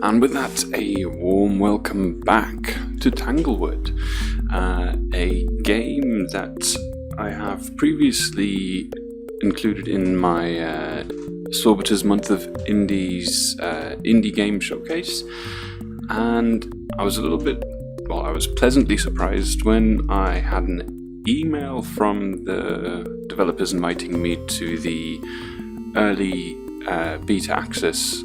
And with that, a warm welcome back to Tanglewood, a game that I have previously included in my Sorbiter's Month of Indies indie game showcase, and I was I was pleasantly surprised when I had an email from the developers inviting me to the early beta access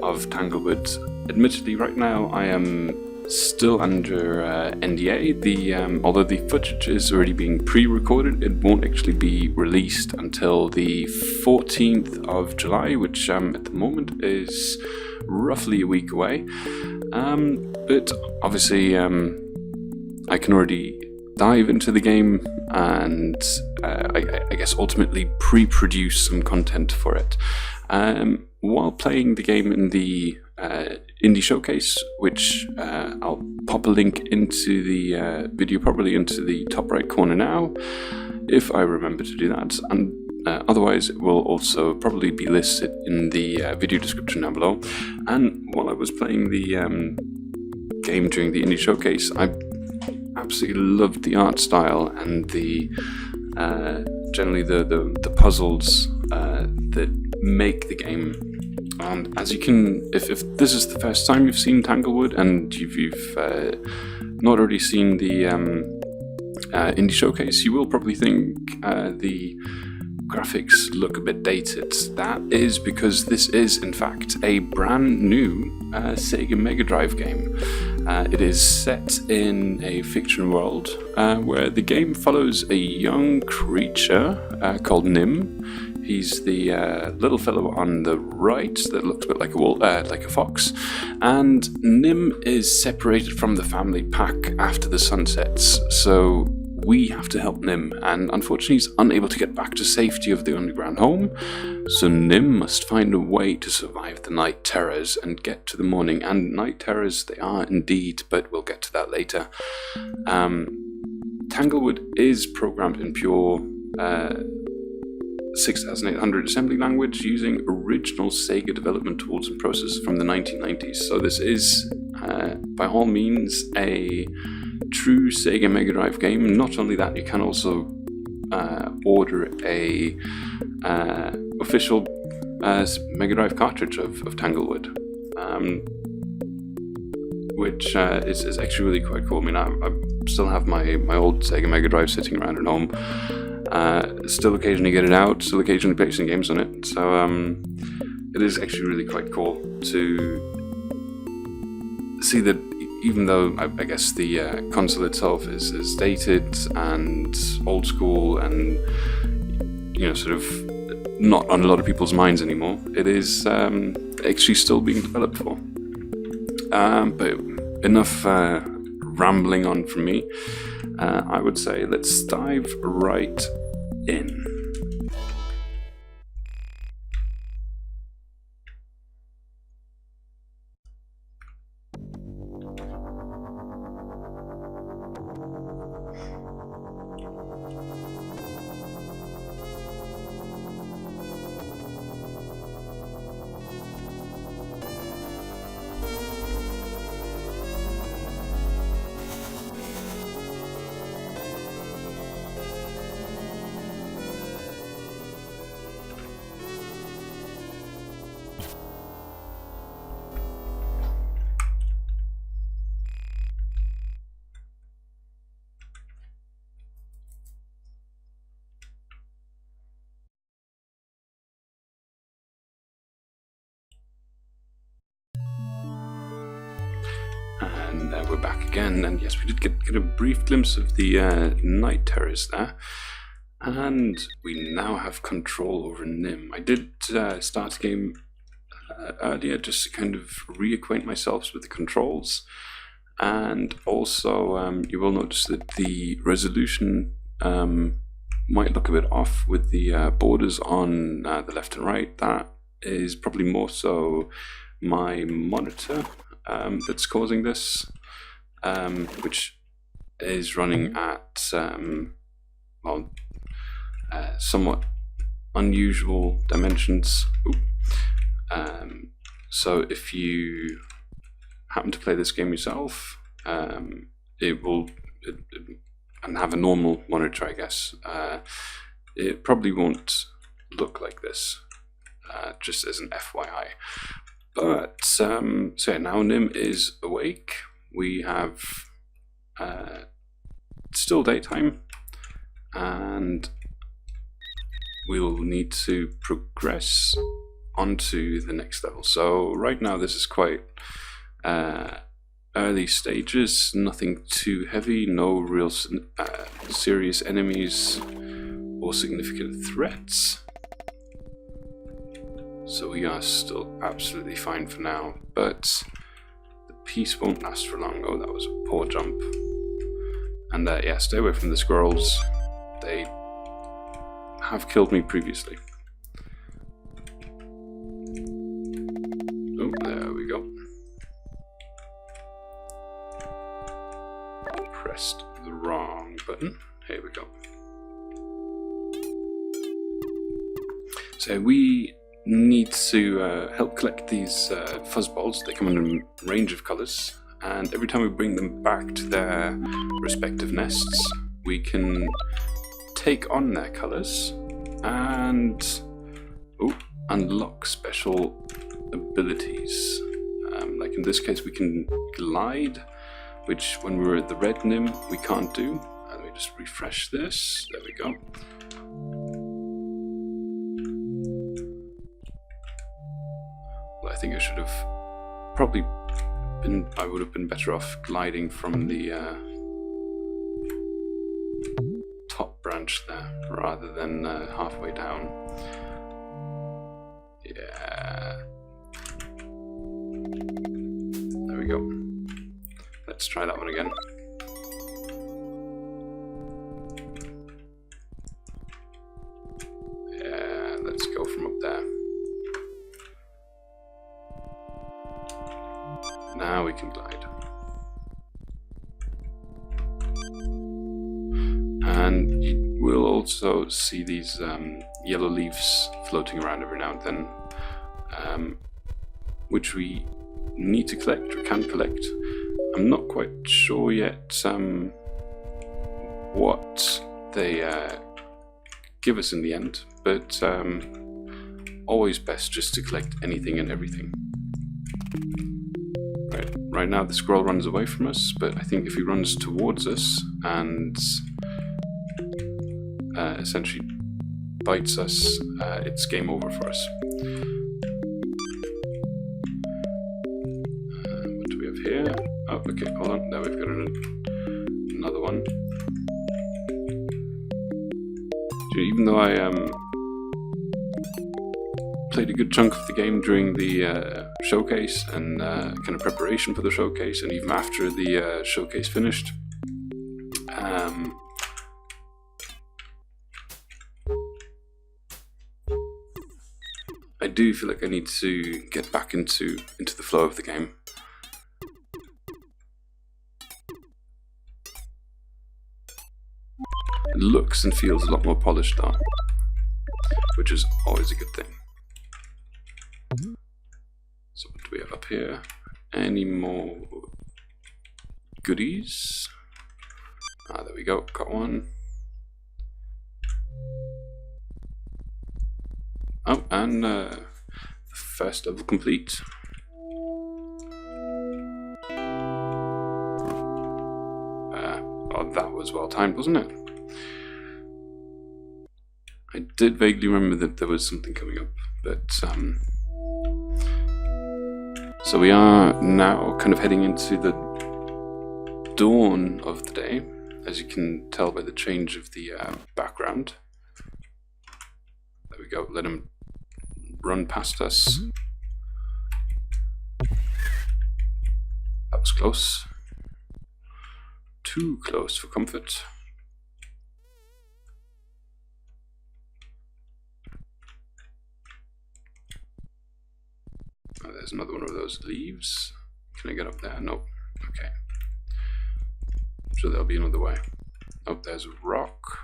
of Tanglewood. Admittedly, right now I am still under NDA. Although the footage is already being pre-recorded, it won't actually be released until the 14th of July, which at the moment is roughly a week away. But obviously, I can already dive into the game and I guess ultimately pre-produce some content for it. While playing the game in the indie showcase, which I'll pop a link into the video probably into the top right corner now, if I remember to do that, and otherwise it will also probably be listed in the video description down below. And while I was playing the game during the indie showcase, I absolutely loved the art style and the generally the puzzles that make the game. And as you can, if this is the first time you've seen Tanglewood and you've not already seen the indie showcase, you will probably think the graphics look a bit dated. That is because this is in fact a brand new SEGA Mega Drive game. It is set in a fiction world where the game follows a young creature called Nim. He's the little fellow on the right that looks a bit like a fox, and Nim is separated from the family pack after the sun sets. So we have to help Nim, and unfortunately he's unable to get back to safety of the underground home. So Nim must find a way to survive the night terrors and get to the morning. And night terrors they are indeed, but we'll get to that later. Tanglewood is programmed in pure 6800 assembly language using original SEGA development tools and processes from the 1990s. So this is, by all means, a true SEGA Mega Drive game. Not only that, you can also order a official Mega Drive cartridge of Tanglewood, which is actually really quite cool. I mean, I still have my old SEGA Mega Drive sitting around at home. Still occasionally get it out, still occasionally play some games on it, so it is actually really quite cool to see that even though I guess the console itself is dated and old school and sort of not on a lot of people's minds anymore, it is actually still being developed for. But enough rambling on from me. I would say let's dive right in. And we're back again, and yes, we did get a brief glimpse of the night terrors there, and we now have control over Nim. I did start the game earlier just to kind of reacquaint myself with the controls, and also you will notice that the resolution might look a bit off with the borders on the left and right. That is probably more so my monitor that's causing this, which is running at somewhat unusual dimensions. So if you happen to play this game yourself, it will and have a normal monitor, I guess, it probably won't look like this, just as an FYI. But so yeah, now Nim is awake. We have still daytime, and we'll need to progress onto the next level. So right now this is quite early stages, nothing too heavy, no real serious enemies or significant threats. So we are still absolutely fine for now, but the peace won't last for long. Oh, that was a poor jump. And yeah, stay away from the squirrels. They have killed me previously. Oh, there we go. Pressed the wrong button. Here we go. So we need to help collect these fuzzballs. They come in a range of colours, and every time we bring them back to their respective nests, we can take on their colours and unlock special abilities. Like in this case, we can glide, which when we're at the red Nim, we can't do. Let me just refresh this. There we go. Well, I think I should have probably been, I would have been better off gliding from the top branch there rather than halfway down. Yeah. There we go. Let's try that one again. Yeah, let's go from up there. Now we can glide. And you will also see these yellow leaves floating around every now and then, which we need to collect or can collect. I'm not quite sure yet what they give us in the end, but always best just to collect anything and everything. Right now the squirrel runs away from us, but I think if he runs towards us and essentially bites us, it's game over for us. What do we have here? Oh, okay, hold on. Now we've got another one. Even though I played a good chunk of the game during the showcase and kind of preparation for the showcase, and even after the showcase finished, I do feel like I need to get back into the flow of the game. It looks and feels a lot more polished now, which is always a good thing. So what do we have up here? Any more goodies? Ah, there we go, got one. Oh, and first level complete. Oh, that was well timed, wasn't it? I did vaguely remember that there was something coming up, but so we are now kind of heading into the dawn of the day, as you can tell by the change of the background. There we go, let him run past us. That was close. Too close for comfort. there's another one of those leaves. Can I get up there? Nope. Okay. So there'll be another way. Oh, there's a rock.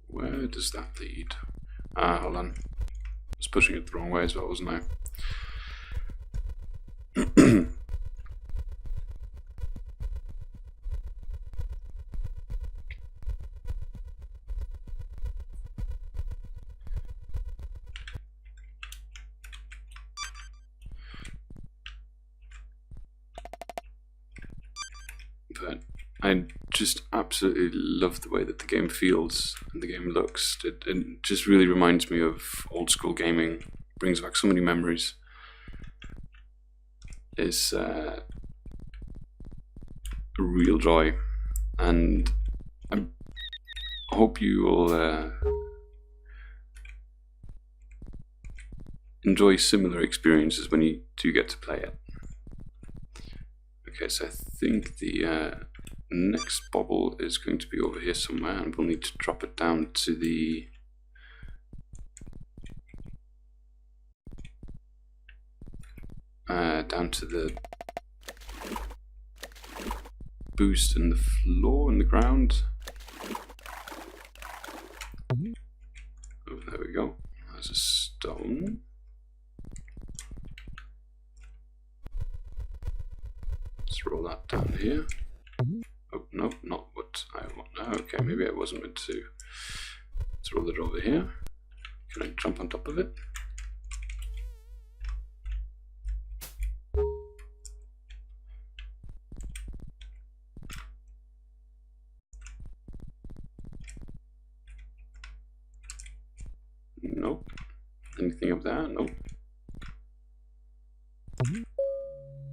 Where does that lead? Hold on. I was pushing it the wrong way as well, wasn't I? But I just absolutely love the way that the game feels and the game looks. It just really reminds me of old school gaming. Brings back so many memories. It's a real joy, and I hope you will enjoy similar experiences when you do get to play it. Okay, so I think the next bubble is going to be over here somewhere, and we'll need to drop it down to the boost in the floor and the ground. Oh, there we go. There's a stone. Let's roll that down here. Oh, no, not what I want. Oh, okay, maybe I wasn't meant to. Let's roll it over here. Can I jump on top of it? Nope. Anything up there? Nope.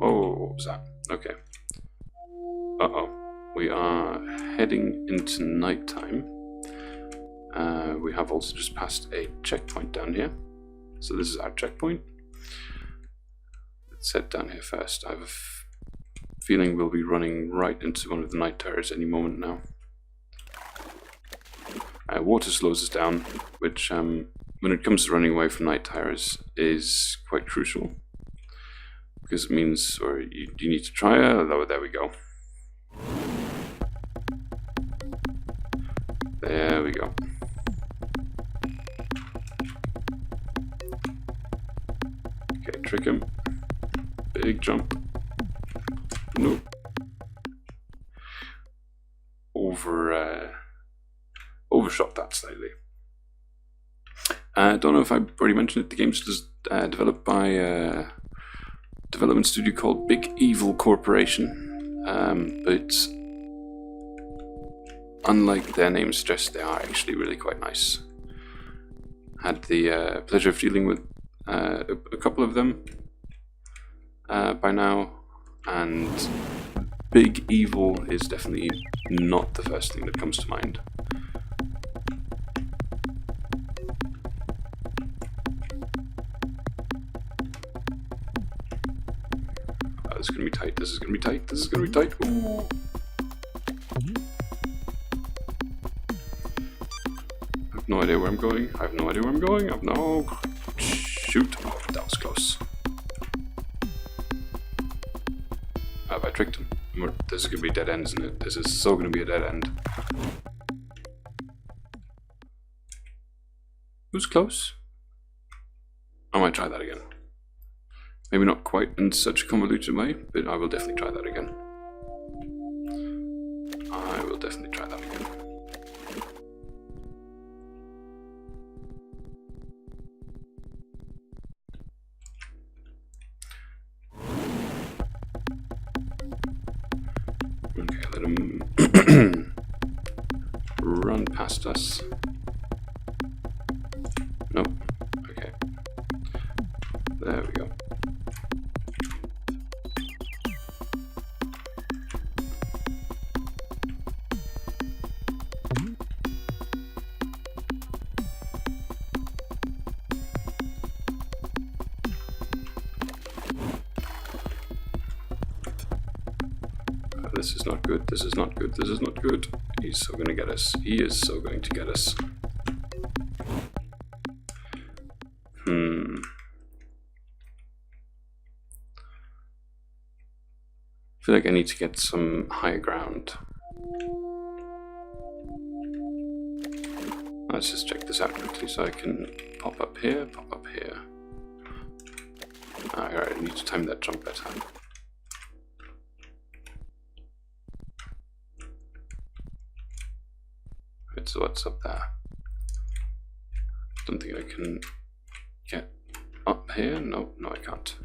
Oh, what was that? Okay. Uh-oh. We are heading into nighttime. We have also just passed a checkpoint down here. So this is our checkpoint. Let's head down here first. I have a feeling we'll be running right into one of the night terrors any moment now. Water slows us down, which when it comes to running away from night terrors is quite crucial. Because it means, or you need to try it. Oh, there we go. There we go. Okay, trick him. Big jump. Nope. Overshot that slightly. I don't know if I already mentioned it. The game's just developed by a development studio called Big Evil Corporation, but unlike their name suggests, they are actually really quite nice. Had the pleasure of dealing with a couple of them by now, and Big Evil is definitely not the first thing that comes to mind. This is gonna be tight, this is gonna be tight, this is gonna be tight. Ooh. I have no idea where I'm going. I have no idea where I'm going. I have no... Shoot. Oh, that was close. Have I tricked him? This is gonna be a dead end, isn't it? This is so gonna be a dead end. Who's close? I might try that again. Maybe not quite in such a convoluted way, but I will definitely try that again. I will definitely try that again. Okay, let him run past us. Nope. Okay. There we go. This is not good. This is not good. This is not good. He's so going to get us. He is so going to get us. I feel like I need to get some higher ground. Let's just check this out quickly so I can pop up here, pop up here. Alright, I need to time that jump better. Right, so what's up there? Don't think I can get up here. No, I can't.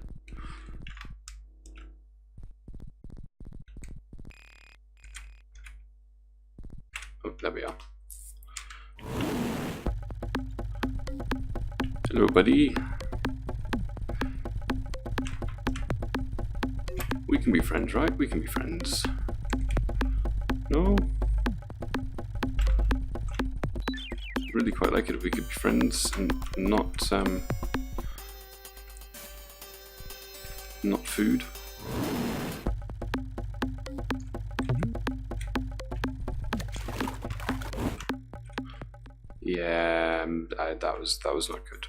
Oh, there we are. Hello, buddy. We can be friends, right? We can be friends. No? Really quite like it if we could be friends and not food. Yeah, that was not good.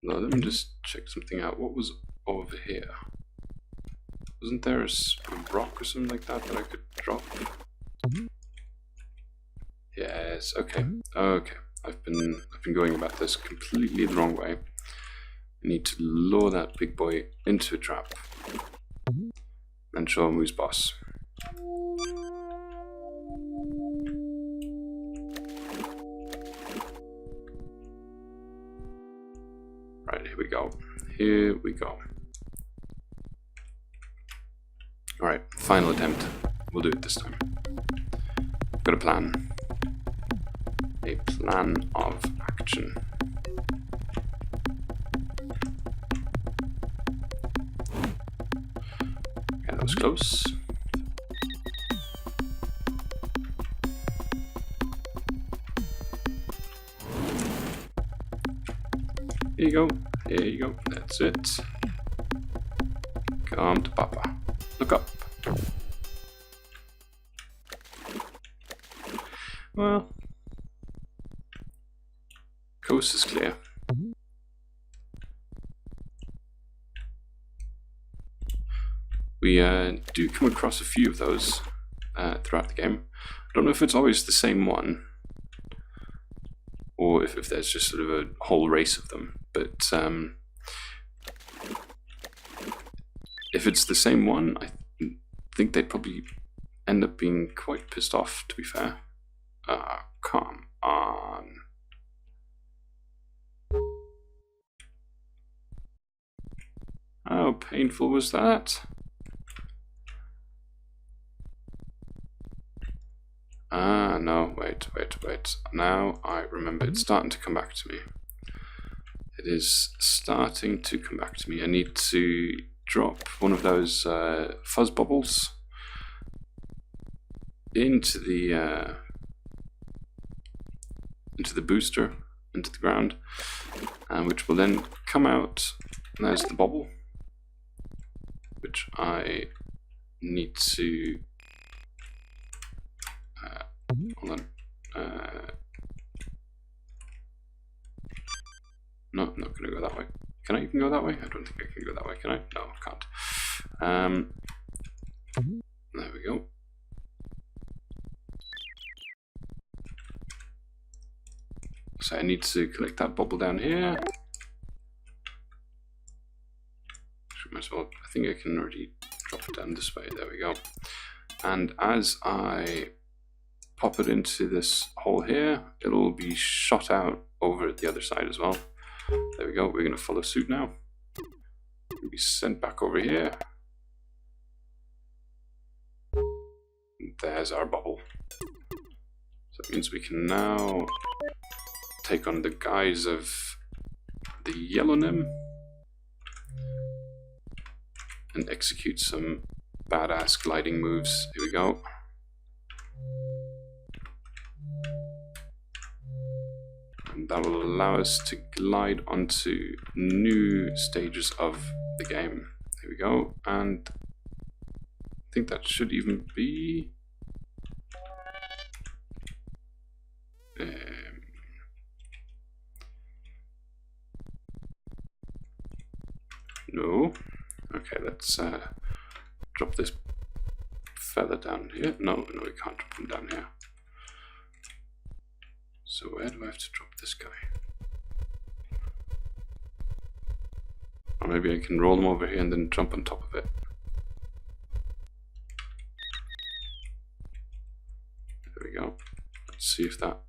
No, let me just check something out. What was over here? Wasn't there a rock or something like that that I could drop? Yes. Okay. Okay. I've been going about this completely the wrong way. I need to lure that big boy into a trap and show him who's boss. Right, here we go. Here we go. Alright, final attempt. We'll do it this time. Got a plan. A plan of action. Okay, that was close. Here you go. Here you go. That's it. Come to Papa. Look up. Well, coast is clear. We do come across a few of those throughout the game. I don't know if it's always the same one, or if there's just sort of a whole race of them, but if it's the same one, I think they'd probably end up being quite pissed off, to be fair. Come on. How painful was that? No, wait. Now I remember, it's starting to come back to me. It is starting to come back to me. I need to drop one of those fuzz bubbles into the booster, into the ground, which will then come out. And there's the bubble, which I need to hold on. No, I'm not going to go that way. Can I even go that way? I don't think I can go that way, can I? No, I can't. There we go. So I need to collect that bubble down here. Might as well, I think I can already drop it down this way. There we go. And as I pop it into this hole here, it'll be shot out over at the other side as well. There we go. We're going to follow suit now. We'll be sent back over here. And there's our bubble. So it means we can now take on the guise of the yellow nymph and execute some badass gliding moves. Here we go. And that will allow us to glide onto new stages of the game. There we go, and I think that should even be... no. Okay, let's drop this feather down here. No, we can't drop them down here. So where do I have to drop this guy? Or maybe I can roll them over here and then jump on top of it. There we go. Let's see if that...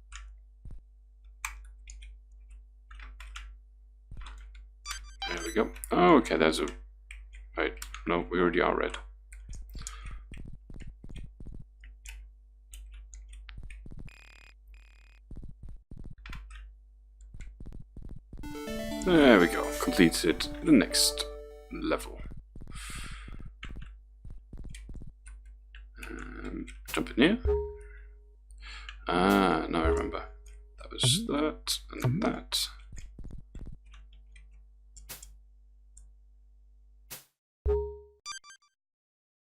There we go. Oh, okay, there's a... Right, no, we already are red. There we go, completed the next level. Jump in here. Ah, now I remember. That was that and that.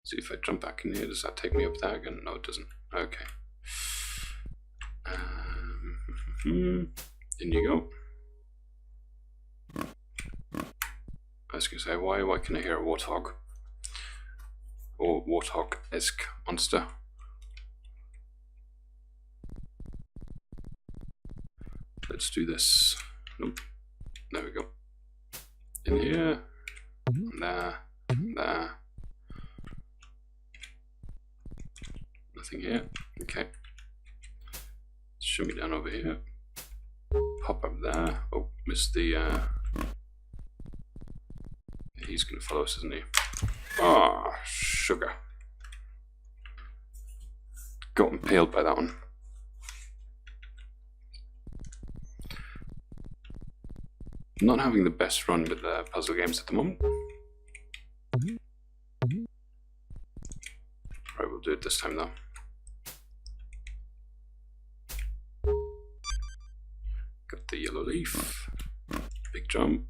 See if I jump back in here, does that take me up there again? No, it doesn't. Okay. In you go. I was going to say, why can I hear a warthog? Or warthog-esque monster. Let's do this. Nope. There we go. In here. There. There. Nothing here. Okay. Shimmy down over here. Pop up there. Oh, missed the... He's going to follow us, isn't he? Ah, sugar. Got impaled by that one. Not having the best run with the puzzle games at the moment. Right, we'll do it this time though. Got the yellow leaf. Big jump.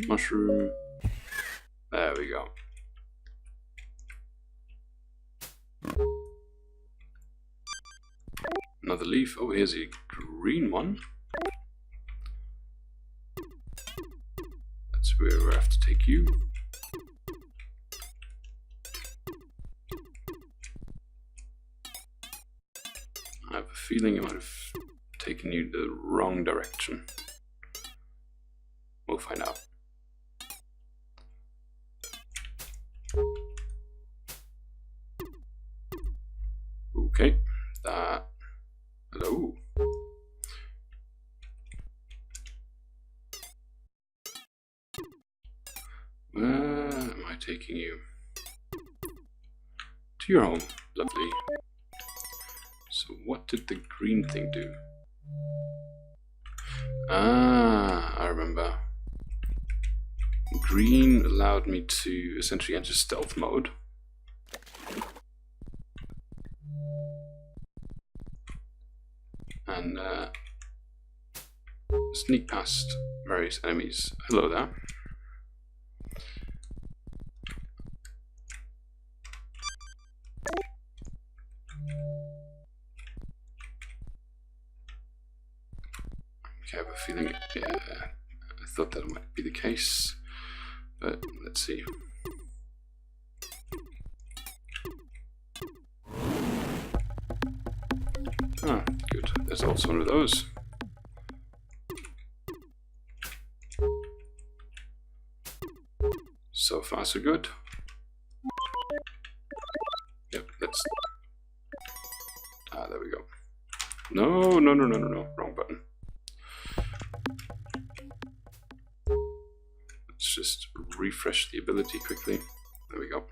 Mushroom. There we go. Another leaf. Oh, here's a green one. That's where we have to take you. I have a feeling I might have taken you the wrong direction. We'll find out. Okay, hello. Where am I taking you? To your home, lovely. So what did the green thing do? Ah, I remember. Green allowed me to essentially enter stealth mode. And sneak past various enemies. Hello there. Okay, I have a feeling, yeah, I thought that might be the case, but let's see. Ah, good. There's also one of those. So far, so good. Yep, let's... Ah, there we go. No, wrong button. Let's just refresh the ability quickly. There we go.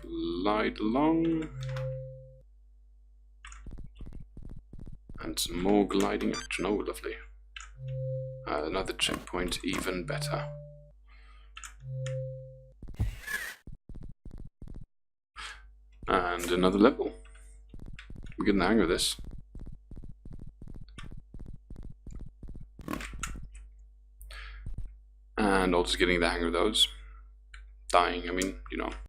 Glide along. And some more gliding action. Oh, lovely. Another checkpoint, even better. And another level. We're getting the hang of this. and also getting the hang of those. Dying, I mean, you know.